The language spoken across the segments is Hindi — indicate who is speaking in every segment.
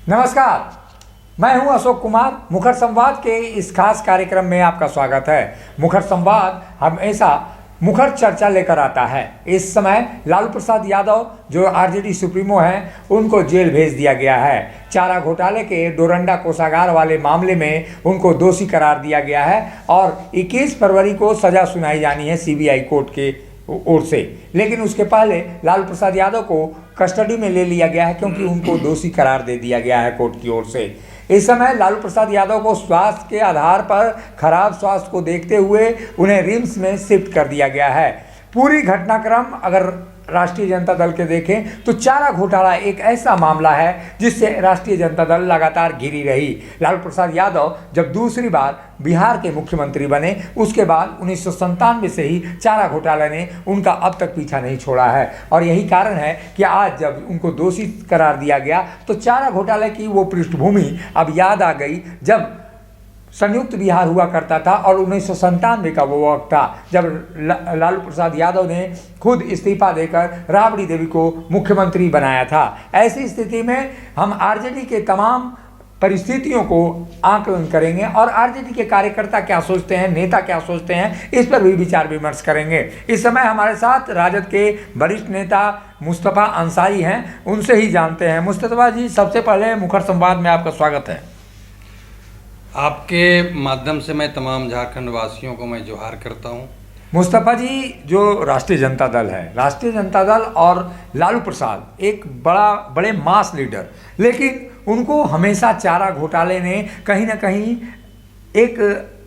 Speaker 1: नमस्कार, मैं हूं अशोक कुमार। मुखर संवाद के इस खास कार्यक्रम में आपका स्वागत है। मुखर संवाद हमेशा मुखर चर्चा लेकर आता है। इस समय लालू प्रसाद यादव जो आरजेडी सुप्रीमो हैं, उनको जेल भेज दिया गया है। चारा घोटाले के डोरंडा कोषागार वाले मामले में उनको दोषी करार दिया गया है और 21 फरवरी को सजा सुनाई जानी है सीबीआई कोर्ट के ओर से। लेकिन उसके पहले लालू प्रसाद यादव को कस्टडी में ले लिया गया है क्योंकि उनको दोषी करार दे दिया गया है कोर्ट की ओर से। इस समय लालू प्रसाद यादव को स्वास्थ्य के आधार पर खराब स्वास्थ्य को देखते हुए उन्हें रिम्स में शिफ्ट कर दिया गया है। पूरी घटनाक्रम अगर राष्ट्रीय जनता दल के देखें तो चारा घोटाला एक ऐसा मामला है जिससे राष्ट्रीय जनता दल लगातार घिरी रही। लालू प्रसाद यादव जब दूसरी बार बिहार के मुख्यमंत्री बने, उसके बाद 1997 से ही चारा घोटाले ने उनका अब तक पीछा नहीं छोड़ा है और यही कारण है कि आज जब उनको दोषी करार दिया गया तो चारा घोटाले की वो पृष्ठभूमि अब याद आ गई जब संयुक्त बिहार हुआ करता था और 1997 का वो वक्त था जब लालू प्रसाद यादव ने खुद इस्तीफा देकर राबड़ी देवी को मुख्यमंत्री बनाया था। ऐसी स्थिति में हम आरजेडी के तमाम परिस्थितियों को आकलन करेंगे और आरजेडी के कार्यकर्ता क्या सोचते हैं, नेता क्या सोचते हैं, इस पर भी विचार विमर्श करेंगे। इस समय हमारे साथ राजद के वरिष्ठ नेता मुस्तफ़ा अंसारी हैं, उनसे ही जानते हैं। मुस्तफ़ा जी, सबसे पहले मुखर संवाद में आपका स्वागत है।
Speaker 2: आपके माध्यम से मैं तमाम झारखंड वासियों को मैं जोहार करता हूं।
Speaker 1: मुस्तफ़ा जी, जो राष्ट्रीय जनता दल है, राष्ट्रीय जनता दल और लालू प्रसाद एक बड़े मास लीडर, लेकिन उनको हमेशा चारा घोटाले ने कहीं ना कहीं एक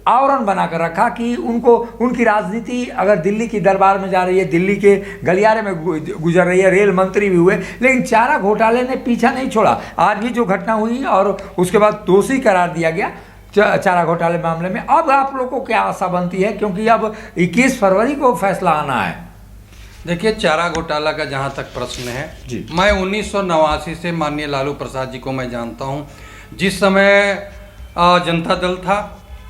Speaker 1: आवरण बनाकर रखा कि उनको उनकी राजनीति अगर दिल्ली की दरबार में जा रही है, दिल्ली के गलियारे में गुजर रही है, रेल मंत्री भी हुए, लेकिन चारा घोटाले ने पीछा नहीं छोड़ा। आज भी जो घटना हुई और उसके बाद दोषी करार दिया गया चारा घोटाले मामले में, अब आप लोगों को क्या आशा बनती है, क्योंकि अब 21 फरवरी को फैसला आना है?
Speaker 2: देखिए, चारा घोटाला का जहां तक प्रश्न है
Speaker 1: जी,
Speaker 2: मैं 1989 से माननीय लालू प्रसाद जी को मैं जानता हूं। जिस समय जनता दल था,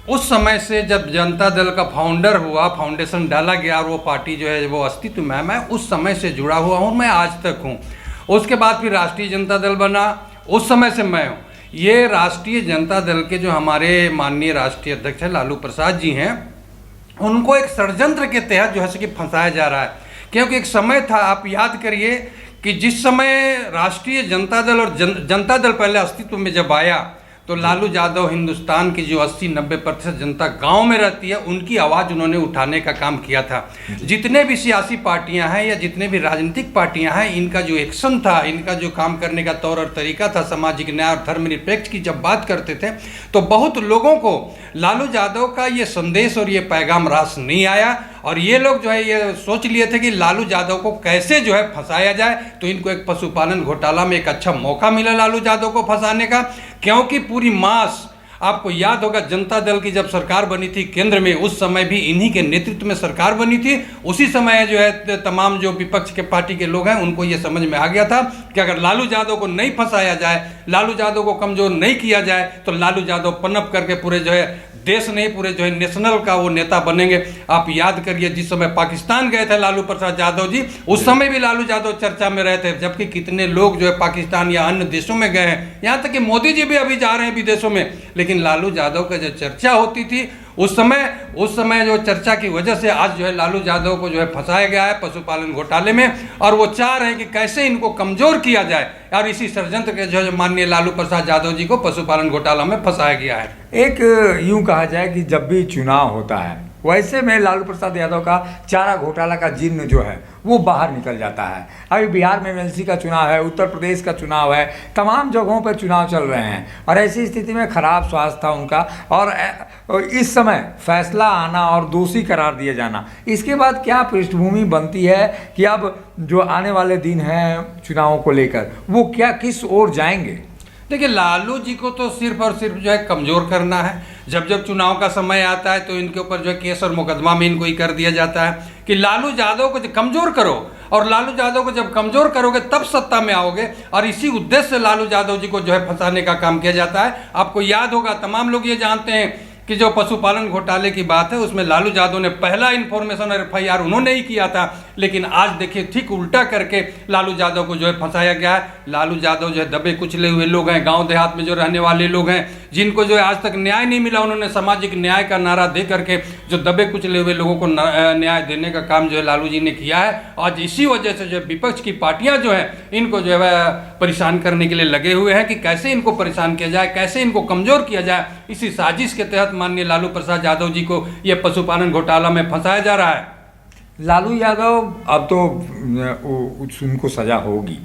Speaker 2: उस समय से जब जनता दल का फाउंडर हुआ, फाउंडेशन डाला गया और वो पार्टी जो है वो अस्तित्व में है, मैं उस समय से जुड़ा हुआ हूँ, मैं आज तक हूँ। उसके बाद फिर राष्ट्रीय जनता दल बना, उस समय से मैं हूँ। ये राष्ट्रीय जनता दल के जो हमारे माननीय राष्ट्रीय अध्यक्ष हैं लालू प्रसाद जी हैं, उनको एक षड्यंत्र के तहत जो है कि फंसाया जा रहा है। क्योंकि एक समय था, आप याद करिए कि जिस समय राष्ट्रीय जनता दल और जनता दल पहले अस्तित्व में जब आया तो लालू यादव, हिंदुस्तान की जो 80-90% जनता गांव में रहती है, उनकी आवाज़ उन्होंने उठाने का काम किया था। जितने भी सियासी पार्टियां हैं या जितने भी राजनीतिक पार्टियां हैं, इनका जो एक्शन था, इनका जो काम करने का तौर और तरीका था, सामाजिक न्याय और धर्मनिरपेक्ष की जब बात करते थे तो बहुत लोगों को लालू यादव का ये संदेश और ये पैगाम रास नहीं आया और ये लोग जो है ये सोच लिए थे कि लालू यादव को कैसे जो है फंसाया जाए। तो इनको एक पशुपालन घोटाला में एक अच्छा मौका मिला लालू यादव को फंसाने का, क्योंकि पूरी मास, आपको याद होगा जनता दल की जब सरकार बनी थी केंद्र में, उस समय भी इन्हीं के नेतृत्व में सरकार बनी थी। उसी समय जो है तमाम जो विपक्ष के पार्टी के लोग हैं उनको ये समझ में आ गया था कि अगर लालू यादव को नहीं फंसाया जाए, लालू यादव को कमजोर नहीं किया जाए तो लालू यादव पनप करके पूरे जो है देश नहीं, पूरे जो है नेशनल का वो नेता बनेंगे। आप याद करिए, जिस समय पाकिस्तान गए थे लालू प्रसाद यादव जी, उस समय भी लालू यादव चर्चा में रहे थे, जबकि कितने लोग जो है पाकिस्तान या अन्य देशों में गए हैं, यहाँ तक कि मोदी जी भी अभी जा रहे हैं विदेशों में, लेकिन लालू यादव का जो चर्चा होती थी उस समय जो चर्चा की वजह से आज जो है लालू यादव को जो है फंसाया गया है पशुपालन घोटाले में, और वो चाह रहे हैं कि कैसे इनको कमजोर किया जाए और इसी षड्यंत्र के जो माननीय लालू प्रसाद यादव जी को पशुपालन घोटाला में फंसाया गया है।
Speaker 1: एक यूं कहा जाए कि जब भी चुनाव होता है, वैसे में लालू प्रसाद यादव का चारा घोटाला का जिन्न जो है वो बाहर निकल जाता है। अभी बिहार में एमएलसी का चुनाव है, उत्तर प्रदेश का चुनाव है, तमाम जगहों पर चुनाव चल रहे हैं और ऐसी स्थिति में खराब स्वास्थ्य था उनका और इस समय फैसला आना और दोषी करार दिया जाना, इसके बाद क्या पृष्ठभूमि बनती है कि अब जो आने वाले दिन हैं चुनावों को लेकर, वो क्या किस ओर जाएंगे?
Speaker 2: देखिए, लालू जी को तो सिर्फ और सिर्फ जो है कमज़ोर करना है। जब जब चुनाव का समय आता है तो इनके ऊपर जो है केस और मुकदमा में इनको ही कर दिया जाता है कि लालू यादव को कमज़ोर करो, और लालू यादव को जब कमज़ोर करोगे तब सत्ता में आओगे, और इसी उद्देश्य से लालू यादव जी को जो है फंसाने का काम किया जाता है। आपको याद होगा, तमाम लोग ये जानते हैं कि जो पशुपालन घोटाले की बात है उसमें लालू यादव ने पहला इन्फॉर्मेशन और FIR उन्होंने ही किया था, लेकिन आज देखिए ठीक उल्टा करके लालू यादव को जो है फंसाया गया है। लालू यादव जो है दबे कुचले हुए लोग हैं, गांव देहात में जो रहने वाले लोग हैं, जिनको जो है आज तक न्याय नहीं मिला, उन्होंने सामाजिक न्याय का नारा दे करके जो दबे कुचले हुए लोगों को न्याय देने का काम जो है लालू जी ने किया है। आज इसी वजह से जो है विपक्ष की पार्टियां जो है इनको जो है परेशान करने के लिए लगे हुए हैं कि कैसे इनको परेशान किया जाए, कैसे इनको कमजोर किया जाए। इसी साजिश के तहत माननीय लालू प्रसाद यादव जी को यह पशुपालन घोटाला में फंसाया जा रहा है।
Speaker 1: लालू यादव अब तो उनको सजा होगी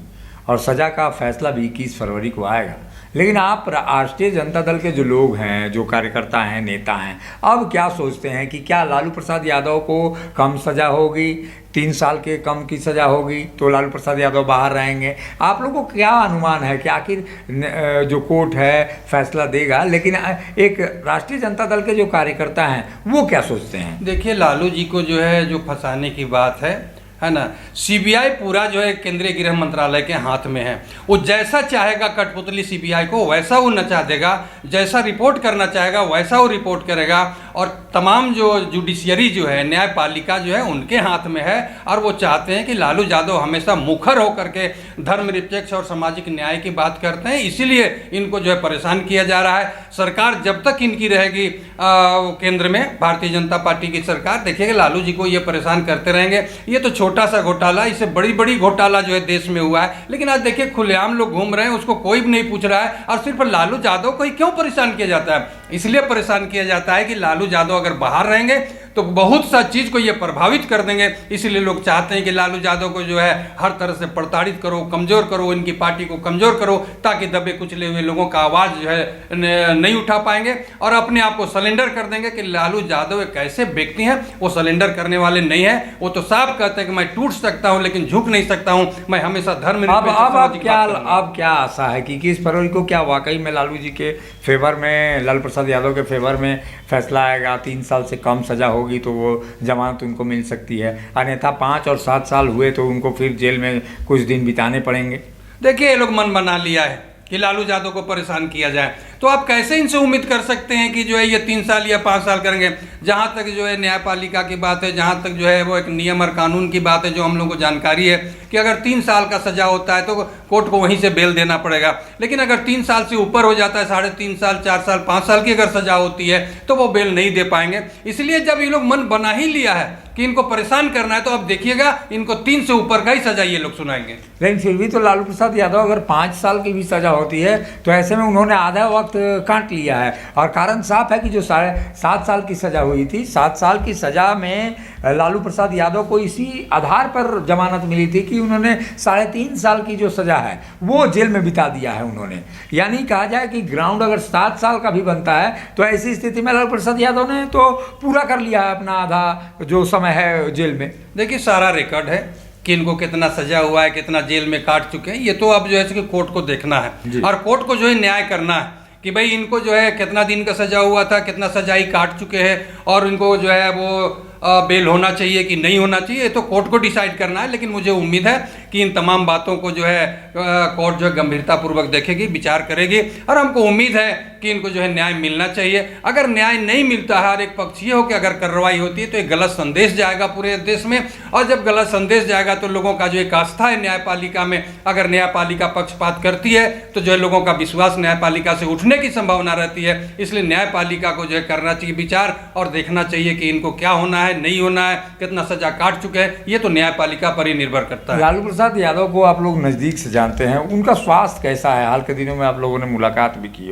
Speaker 1: और सजा का फैसला भी 21 फरवरी को आएगा, लेकिन आप राष्ट्रीय जनता दल के जो लोग हैं, जो कार्यकर्ता हैं, नेता हैं, अब क्या सोचते हैं कि क्या लालू प्रसाद यादव को कम सजा होगी, 3 साल के कम की सजा होगी तो लालू प्रसाद यादव बाहर रहेंगे? आप लोगों को क्या अनुमान है कि आखिर जो कोर्ट है फैसला देगा, लेकिन एक राष्ट्रीय जनता दल के जो कार्यकर्ता हैं वो क्या सोचते हैं?
Speaker 2: देखिए, लालू जी को जो है जो फंसाने की बात है ना, CBI पूरा जो है केंद्रीय गृह मंत्रालय के हाथ में है। वो जैसा चाहेगा कठपुतली CBI को वैसा वो नचा देगा, जैसा रिपोर्ट करना चाहेगा वैसा वो रिपोर्ट करेगा, और तमाम जो जुडिशियरी जो है, न्यायपालिका जो है उनके हाथ में है। और वो चाहते हैं कि लालू यादव हमेशा मुखर होकर के धर्मनिरपेक्ष और सामाजिक न्याय की बात करते हैं, इसीलिए इनको जो है परेशान किया जा रहा है। सरकार जब तक इनकी रहेगी केंद्र में भारतीय जनता पार्टी की सरकार, देखिएगा लालू जी को ये परेशान करते रहेंगे। ये तो छोटा सा घोटाला, इससे बड़ी बड़ी घोटाला जो है देश में हुआ है, लेकिन आज देखिए खुलेआम लोग घूम रहे हैं, उसको कोई भी नहीं पूछ रहा है। और सिर्फ लालू यादव को ही क्यों परेशान किया जाता है? इसलिए परेशान किया जाता है कि लालू यादव अगर बाहर रहेंगे तो बहुत सा चीज को ये प्रभावित कर देंगे, इसीलिए लोग चाहते हैं कि लालू यादव को जो है हर तरह से प्रताड़ित करो, कमजोर करो, इनकी पार्टी को कमजोर करो, ताकि दबे कुचले हुए लोगों का आवाज जो है नहीं उठा पाएंगे और अपने आप को सरेंडर कर देंगे कि लालू यादव एक ऐसे व्यक्ति हैं, वो सरेंडर करने वाले नहीं है। वो तो साफ कहते हैं कि मैं टूट सकता हूं लेकिन झुक नहीं सकता हूं, मैं हमेशा धर्म।
Speaker 1: अब क्या आशा है कि 21 फरवरी को क्या वाकई में लालू जी के फेवर में, लालू प्रसाद यादव के फेवर में फैसला आएगा, 3 साल से कम सजा होगी तो वो जमानत उनको मिल सकती है, अन्यथा 5 और 7 साल हुए तो उनको फिर जेल में कुछ दिन बिताने पड़ेंगे?
Speaker 2: देखिए, ये लोग मन बना लिया है कि लालू यादव को परेशान किया जाए, तो आप कैसे इनसे उम्मीद कर सकते हैं कि जो है ये 3 साल या 5 साल करेंगे? जहाँ तक जो है न्यायपालिका की बात है, जहाँ तक जो है वो एक नियम और कानून की बात है, जो हम लोगों को जानकारी है कि अगर 3 साल का सजा होता है तो कोर्ट को वहीं से बेल देना पड़ेगा। लेकिन अगर 3 साल से ऊपर हो जाता है, 3.5 साल, 4 साल, 5 साल की अगर सजा होती है तो वो बेल नहीं दे पाएंगे। इसलिए जब ये लोग मन बना ही लिया है कि इनको परेशान करना है, तो अब देखिएगा इनको 3 से ऊपर का ही सजा ये लोग सुनाएंगे।
Speaker 1: लेकिन फिर भी तो लालू प्रसाद यादव अगर 5 साल की भी सजा होती है तो ऐसे में उन्होंने आधा वक्त काट लिया है, और कारण साफ है कि जो 7 साल की सजा हुई थी, 7 साल की सजा में लालू प्रसाद यादव को इसी आधार पर जमानत मिली थी कि उन्होंने 3.5 साल की जो सजा है वो जेल में बिता दिया है उन्होंने। यानी कहा जाए कि ग्राउंड अगर 7 साल का भी बनता है तो ऐसी स्थिति में लालू प्रसाद यादव ने तो पूरा कर लिया है अपना आधा जो समय है जेल में।
Speaker 2: देखिए, सारा रिकॉर्ड है कि इनको कितना सजा हुआ है, कितना जेल में काट चुके हैं। ये तो अब जो है कि कोर्ट को देखना है और कोर्ट को जो है न्याय करना है कि भाई इनको जो है कितना दिन का सजा हुआ था, कितना सजाई काट चुके हैं, और इनको जो है वो बेल होना चाहिए कि नहीं होना चाहिए, ये तो कोर्ट को डिसाइड करना है। लेकिन मुझे उम्मीद है कि इन तमाम बातों को जो है कोर्ट जो है गंभीरतापूर्वक देखेगी, विचार करेगी, और हमको उम्मीद है कि इनको जो है न्याय मिलना चाहिए। अगर न्याय नहीं मिलता है, हर एक पक्ष ये हो कि अगर कार्रवाई होती है तो एक गलत संदेश जाएगा पूरे देश में, और जब गलत संदेश जाएगा तो लोगों का जो एक आस्था है न्यायपालिका में, अगर न्यायपालिका पक्षपात करती है तो जो है लोगों का विश्वास न्यायपालिका से उठने की संभावना रहती है। इसलिए न्यायपालिका को जो है करना चाहिए विचार और देखना चाहिए कि इनको क्या होना है, नहीं होना है, कितना सजा काट चुके हैं, ये तो न्यायपालिका पर ही निर्भर करता है।
Speaker 1: लालू प्रसाद यादव को आप लोग नज़दीक से जानते हैं, उनका स्वास्थ्य कैसा है? हाल के दिनों में आप लोगों ने मुलाकात भी की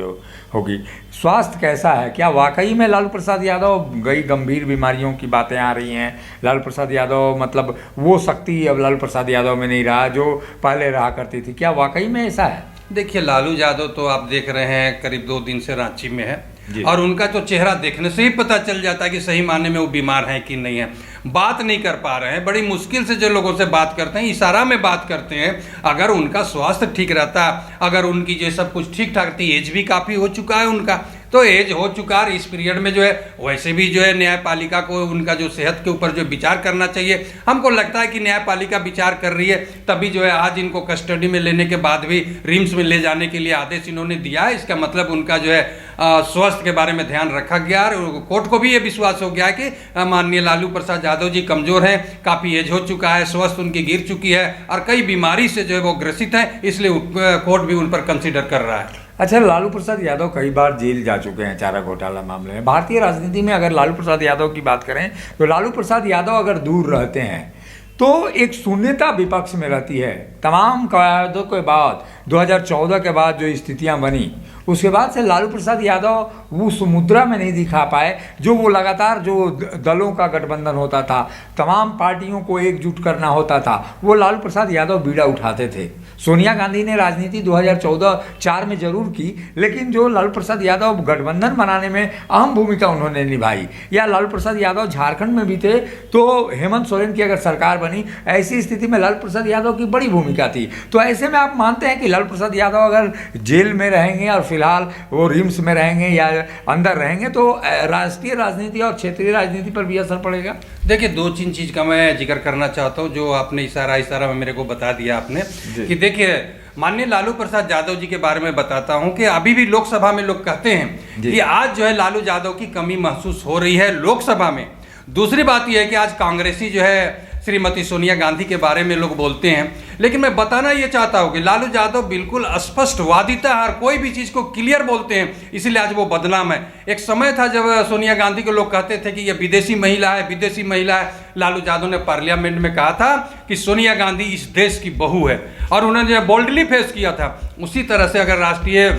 Speaker 1: होगी, स्वास्थ्य कैसा है? क्या वाकई में लालू प्रसाद यादव कई गंभीर बीमारियों की बातें आ रही हैं? लालू प्रसाद यादव मतलब वो शक्ति अब लालू प्रसाद यादव में नहीं रहा जो पहले रहा करती थी, क्या वाकई में ऐसा है?
Speaker 2: देखिए, लालू यादव तो आप देख रहे हैं करीब 2 दिन से रांची में है, और उनका तो चेहरा देखने से ही पता चल जाता है कि सही मायने में वो बीमार हैं कि नहीं है। बात नहीं कर पा रहे हैं, बड़ी मुश्किल से जो लोगों से बात करते हैं, इशारा में बात करते हैं। अगर उनका स्वास्थ्य ठीक रहता, अगर उनकी जो सब कुछ ठीक ठाक थी, एज भी काफ़ी हो चुका है उनका, तो एज हो चुका है, इस पीरियड में जो है वैसे भी जो है न्यायपालिका को उनका जो सेहत के ऊपर जो विचार करना चाहिए। हमको लगता है कि न्यायपालिका विचार कर रही है, तभी जो है आज इनको कस्टडी में लेने के बाद भी रिम्स में ले जाने के लिए आदेश इन्होंने दिया है। इसका मतलब उनका जो है स्वास्थ्य के बारे में ध्यान रखा गया और कोर्ट को भी ये विश्वास हो गया है कि माननीय लालू प्रसाद यादव जी कमजोर हैं, काफ़ी एज हो चुका है, स्वास्थ्य उनकी गिर चुकी है और कई बीमारी से जो है वो ग्रसित है, इसलिए कोर्ट भी उन पर कंसिडर कर रहा है।
Speaker 1: अच्छा, लालू प्रसाद यादव कई बार जेल जा चुके हैं चारा घोटाला मामले में। भारतीय राजनीति में अगर लालू प्रसाद यादव की बात करें तो लालू प्रसाद यादव अगर दूर रहते हैं तो एक शून्यता विपक्ष में रहती है। तमाम कवायदों के बाद 2014 के बाद जो स्थितियां बनी, उसके बाद से लालू प्रसाद यादव उस मुद्रा में नहीं दिखा पाए जो वो लगातार जो दलों का गठबंधन होता था, तमाम पार्टियों को एकजुट करना होता था, वो लालू प्रसाद यादव बीड़ा उठाते थे। सोनिया गांधी ने राजनीति 2014-4 में जरूर की, लेकिन जो लालू प्रसाद यादव गठबंधन बनाने में अहम भूमिका उन्होंने निभाई। या लालू प्रसाद यादव झारखंड में भी थे तो हेमंत सोरेन की अगर सरकार बनी, ऐसी स्थिति में लालू प्रसाद यादव की बड़ी भूमिका थी। तो ऐसे में आप मानते हैं कि लालू प्रसाद यादव अगर जेल में रहेंगे और फिलहाल वो रिम्स में रहेंगे या अंदर रहेंगे तो राष्ट्रीय राजनीति और क्षेत्रीय राजनीति पर भी असर पड़ेगा?
Speaker 2: देखिए, दो तीन चीज़ का मैं जिक्र करना चाहता हूँ जो आपने इशारा में मेरे को बता दिया आपने कि देखिए, माननीय लालू प्रसाद यादव जी के बारे में बताता हूं कि अभी भी लोकसभा में लोग कहते हैं कि आज जो है लालू यादव की कमी महसूस हो रही है लोकसभा में। दूसरी बात यह है कि आज कांग्रेसी जो है श्रीमती सोनिया गांधी के बारे में लोग बोलते हैं, लेकिन मैं बताना ये चाहता हूं कि लालू यादव बिल्कुल स्पष्टवादिता हर कोई भी चीज़ को क्लियर बोलते हैं, इसलिए आज वो बदनाम है। एक समय था जब सोनिया गांधी को लोग कहते थे कि ये विदेशी महिला है, विदेशी महिला है। लालू यादव ने पार्लियामेंट में कहा था कि सोनिया गांधी इस देश की बहू है और उन्होंने बोल्डली फेस किया था। उसी तरह से अगर राष्ट्रीय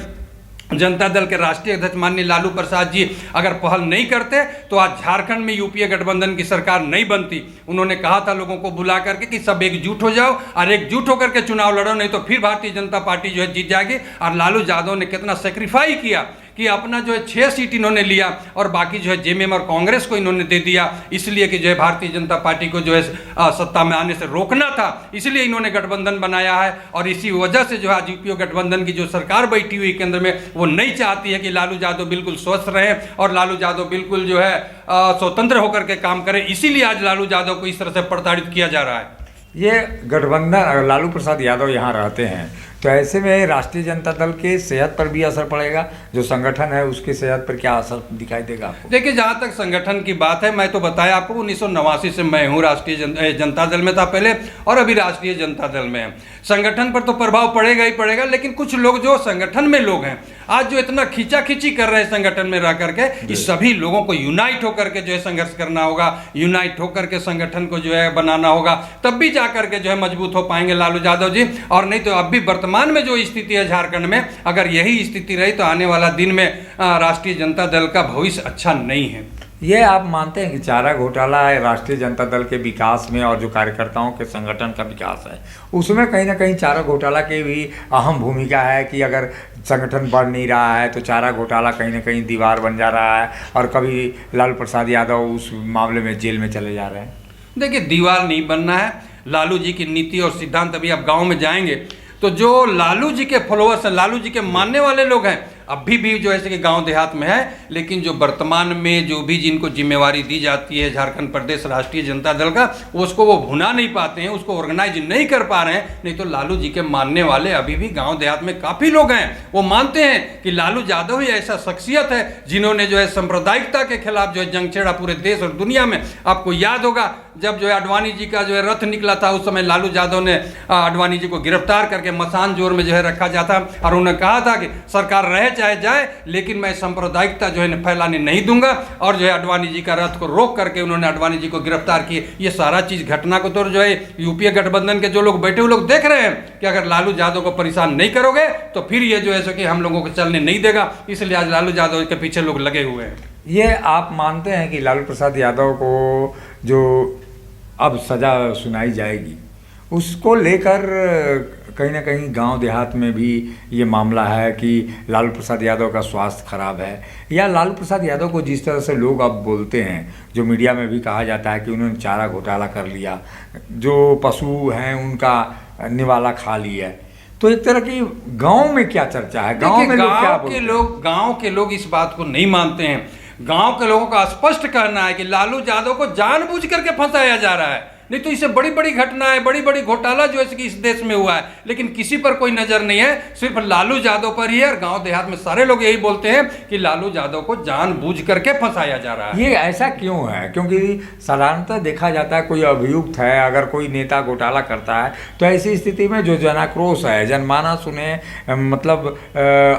Speaker 2: जनता दल के राष्ट्रीय अध्यक्ष माननीय लालू प्रसाद जी अगर पहल नहीं करते तो आज झारखंड में यूपीए गठबंधन की सरकार नहीं बनती। उन्होंने कहा था लोगों को बुला करके कि सब एकजुट हो जाओ और एकजुट होकर के चुनाव लड़ो, नहीं तो फिर भारतीय जनता पार्टी जो है जीत जाएगी। और लालू यादव ने कितना सेक्रीफाई किया कि अपना जो है 6 सीट इन्होंने लिया और बाकी जो है जेएमएम और कांग्रेस को इन्होंने दे दिया, इसलिए कि जो है भारतीय जनता पार्टी को जो है सत्ता में आने से रोकना था, इसलिए इन्होंने गठबंधन बनाया है। और इसी वजह से जो है आज यूपीए गठबंधन की जो सरकार बैठी हुई केंद्र में, वो नहीं चाहती है कि लालू यादव बिल्कुल स्वस्थ रहे और लालू यादव बिल्कुल जो है स्वतंत्र होकर के काम करें, इसीलिए आज लालू यादव को इस तरह से प्रताड़ित किया जा रहा है।
Speaker 1: ये गठबंधन अगर लालू प्रसाद यादव यहाँ रहते हैं तो ऐसे में राष्ट्रीय जनता दल के सेहत पर भी असर पड़ेगा, जो संगठन है उसकी सेहत पर क्या असर दिखाई देगा आपको?
Speaker 2: देखिए, जहाँ तक संगठन की बात है, मैं तो बताया आपको 1989 से मैं हूँ राष्ट्रीय जनता दल में था पहले और अभी राष्ट्रीय जनता दल में है। संगठन पर तो प्रभाव पड़ेगा ही पड़ेगा, लेकिन कुछ लोग जो संगठन में लोग हैं आज जो इतना खींचाखींची कर रहे हैं संगठन में रह करके, इस सभी लोगों को यूनाइट होकर के जो है संघर्ष करना होगा, यूनाइट होकर के संगठन को जो है बनाना होगा, तब भी जा करके जो है मजबूत हो पाएंगे लालू यादव जी। और नहीं तो अब भी वर्तमान में जो स्थिति है झारखंड में, अगर यही स्थिति रही तो आने वाला दिन में राष्ट्रीय जनता दल का भविष्य अच्छा नहीं है।
Speaker 1: ये आप मानते हैं कि चारा घोटाला राष्ट्रीय जनता दल के विकास में और जो कार्यकर्ताओं के संगठन का विकास है उसमें कहीं ना कहीं चारा घोटाला की भी अहम भूमिका है कि अगर संगठन बढ़ नहीं रहा है तो चारा घोटाला कहीं ना कहीं दीवार बन जा रहा है और कभी लालू प्रसाद यादव उस मामले में जेल में चले जा रहे हैं?
Speaker 2: देखिए, दीवार नहीं बनना है। लालू जी की नीति और सिद्धांत, अभी आप गाँव में जाएंगे तो जो लालू जी के फॉलोअर्स हैं, लालू जी के मानने वाले लोग हैं, अभी भी जो ऐसे कि गांव देहात में है, लेकिन जो वर्तमान में जो भी जिनको जिम्मेवारी दी जाती है झारखंड प्रदेश राष्ट्रीय जनता दल का, उसको वो भुना नहीं पाते हैं, उसको ऑर्गेनाइज नहीं कर पा रहे हैं। नहीं तो लालू जी के मानने वाले अभी भी गांव देहात में काफ़ी लोग हैं, वो मानते हैं कि लालू यादव ही ऐसा शख्सियत है जिन्होंने जो है सांप्रदायिकता के खिलाफ जो है जंग छेड़ा पूरे देश और दुनिया में। आपको याद होगा जब जो है अडवाणी जी का जो है रथ निकला था, उस समय लालू यादव ने अडवाणी जी को गिरफ्तार करके मसान जोर में जो है रखा जाता और उन्होंने कहा था कि सरकार रहे चाहे जाए, लेकिन मैं सांप्रदायिकता जो है फैलाने नहीं दूंगा। और जो है अडवाणी जी का रथ को रोक करके उन्होंने अडवाणी जी को गिरफ्तार किए। ये सारा चीज घटना को तो जो है यूपीए गठबंधन के जो लोग बैठे हुए लोग देख रहे हैं कि अगर लालू यादव को परेशान नहीं करोगे तो फिर ये जो है सो कि हम लोगों को चलने नहीं देगा, इसलिए आज लालू यादव के पीछे लोग लगे हुए हैं।
Speaker 1: ये आप मानते हैं कि लालू प्रसाद यादव को जो अब सज़ा सुनाई जाएगी उसको लेकर कहीं ना कहीं गांव देहात में भी ये मामला है कि लालू प्रसाद यादव का स्वास्थ्य खराब है, या लालू प्रसाद यादव को जिस तरह से लोग अब बोलते हैं, जो मीडिया में भी कहा जाता है कि उन्होंने चारा घोटाला कर लिया, जो पशु हैं उनका निवाला खा लिया, तो एक तरह की गांव में क्या चर्चा है? गांव में लोग क्या बोलते हैं?
Speaker 2: गांव के लोग इस बात को नहीं मानते हैं। गांव के लोगों का स्पष्ट कहना है कि लालू यादव को जानबूझ करके फंसाया जा रहा है। नहीं तो इससे बड़ी बड़ी घटनाएं, बड़ी बड़ी घोटाला जो है कि इस देश में हुआ है, लेकिन किसी पर कोई नजर नहीं है, सिर्फ लालू यादव पर ही है। और गांव देहात में सारे लोग यही बोलते हैं कि लालू यादव को जानबूझ करके फंसाया जा रहा है।
Speaker 1: ये ऐसा क्यों है? क्योंकि साधारणतः देखा जाता है कोई अभियुक्त है, अगर कोई नेता घोटाला करता है तो ऐसी स्थिति में जो जनाक्रोश है, जनमानस उन्हें मतलब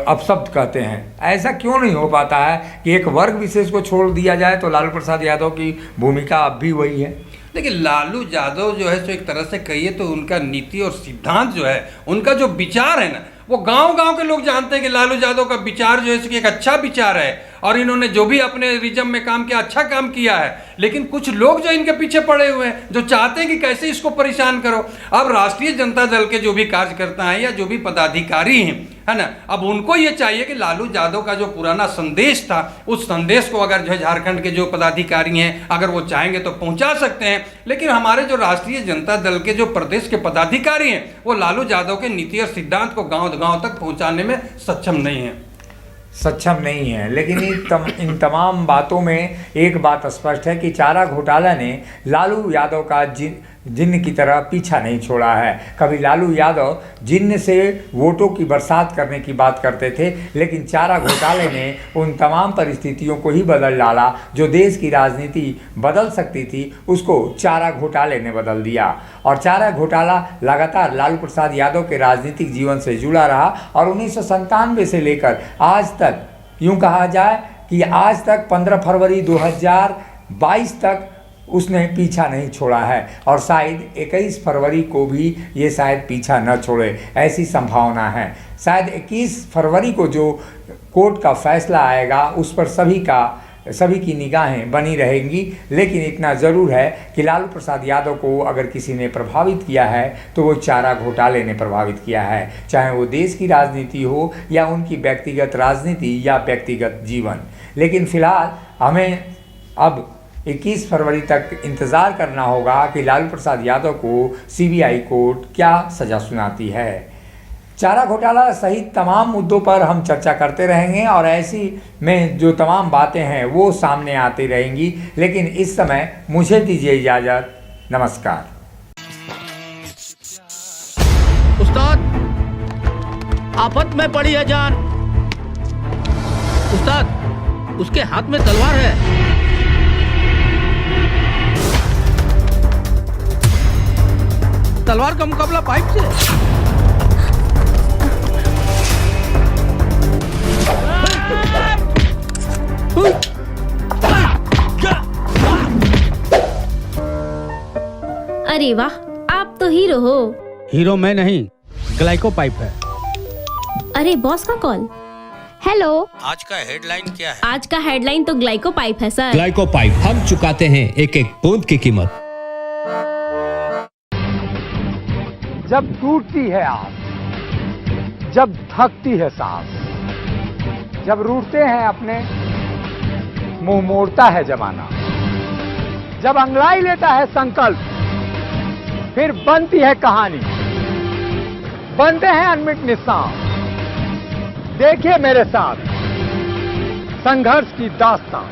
Speaker 1: अपशब्द कहते हैं। ऐसा क्यों नहीं हो पाता है कि एक वर्ग विशेष को छोड़ दिया जाए? तो लालू प्रसाद यादव की भूमिका अब भी वही है।
Speaker 2: देखिए, लालू यादव जो है सो एक तरह से कहिए तो उनका नीति और सिद्धांत जो है, उनका जो विचार है ना, वो गांव गांव के लोग जानते हैं कि लालू यादव का विचार जो है सो एक अच्छा विचार है और इन्होंने जो भी अपने रिजम में काम किया, अच्छा काम किया है। लेकिन कुछ लोग जो इनके पीछे पड़े हुए हैं, जो चाहते हैं कि कैसे इसको परेशान करो। अब राष्ट्रीय जनता दल के जो भी कार्यकर्ता हैं या जो भी पदाधिकारी हैं, है ना, अब उनको ये चाहिए कि लालू यादव का जो पुराना संदेश था, उस संदेश को अगर जो है झारखंड के जो पदाधिकारी हैं अगर वो चाहेंगे तो पहुंचा सकते हैं। लेकिन हमारे जो राष्ट्रीय जनता दल के जो प्रदेश के पदाधिकारी हैं, वो लालू यादव के नीति और सिद्धांत को गांव गांव तक पहुंचाने में सक्षम नहीं है। लेकिन इन तमाम बातों में एक बात स्पष्ट है कि चारा घोटाला ने लालू यादव का जिन्न की तरह पीछा नहीं छोड़ा है। कभी लालू यादव जिन्न से वोटों की बरसात करने की बात करते थे, लेकिन चारा घोटाले ने उन तमाम परिस्थितियों को ही बदल डाला। जो देश की राजनीति बदल सकती थी, उसको चारा घोटाले ने बदल दिया। और चारा घोटाला लगातार लालू प्रसाद यादव के राजनीतिक जीवन से जुड़ा रहा और 1997 से लेकर आज तक, यूँ कहा जाए कि आज तक 15 फरवरी 2022 तक उसने पीछा नहीं छोड़ा है और शायद 21 फरवरी को भी ये शायद पीछा न छोड़े, ऐसी संभावना है। शायद 21 फरवरी को जो कोर्ट का फैसला आएगा उस पर सभी की निगाहें बनी रहेंगी। लेकिन इतना ज़रूर है कि लालू प्रसाद यादव को अगर किसी ने प्रभावित किया है तो वो चारा घोटाले ने प्रभावित किया है, चाहे वो देश की राजनीति हो या उनकी व्यक्तिगत राजनीति या व्यक्तिगत जीवन। लेकिन फिलहाल हमें अब 21 फरवरी तक इंतज़ार करना होगा कि लालू प्रसाद यादव को सीबीआई कोर्ट क्या सज़ा सुनाती है। चारा घोटाला सहित तमाम मुद्दों पर हम चर्चा करते रहेंगे और ऐसी में जो तमाम बातें हैं वो सामने आती रहेंगी। लेकिन इस समय मुझे दीजिए इजाज़त। नमस्कार।
Speaker 3: उस्ताद, आफत में पड़ी है जान। उस्ताद, उसके हाथ में तलवार है। तलवार का मुकाबला पाइप से।
Speaker 4: अरे वाह, आप तो हीरो हो।
Speaker 3: हीरो मैं नहीं, ग्लाइको पाइप है।
Speaker 4: अरे बॉस का कॉल। हेलो,
Speaker 3: आज का हेडलाइन क्या है?
Speaker 4: आज का हेडलाइन तो ग्लाइको पाइप है सर।
Speaker 5: ग्लाइको पाइप, हम चुकाते हैं एक एक बूंद की कीमत।
Speaker 1: जब टूटती है आस, जब थकती है सांस, जब रूठते हैं अपने, मुंह मोड़ता है जमाना, जब अंगड़ाई लेता है संकल्प, फिर बनती है कहानी, बनते हैं अनमिट निशान। देखिए मेरे साथ संघर्ष की दास्तां।